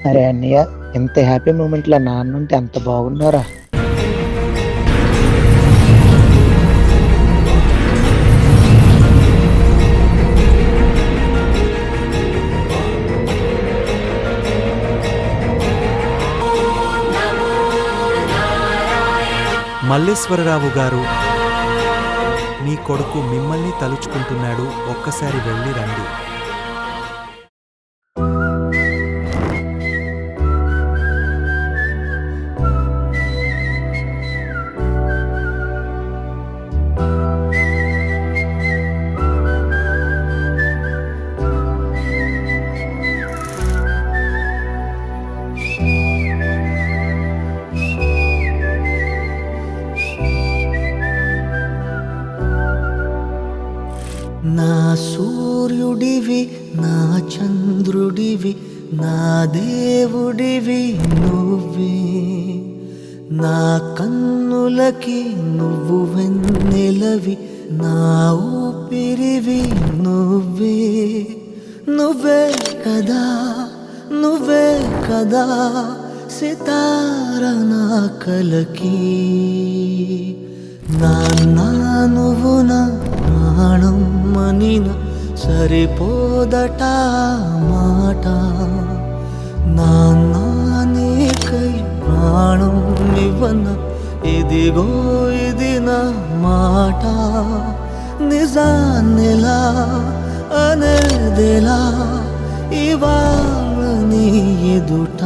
అరే అన్నయ్య, ఇంత హ్యాపీ మూమెంట్‌లో నాన్నుంటే ఎంత బాగున్నారా? మల్లేశ్వరరావు గారు, మీ కొడుకు మిమ్మల్ని తలుచుకుంటున్నాడు, ఒక్కసారి వెళ్ళి రండి. నా సూర్యుడివి, నా చంద్రుడివి, నా దేవుడివి నువ్వే. నా కన్నులకి నువ్వు వెన్నెలవి, నా ఊపిరివి నువ్వే. నువ్వే కదా, నువ్వే కదా సితార నా కలకి. నాన్నా నువ్వు నా ప్రాణం మనిన సరిపోదట మాట. నాన్నా నీకై ప్రాణం ఇవ్వన, ఇదిగో ఇది నా మాట. నిజాన్నిలా అనేదిలా ఇవాళ నీ ఎదుట.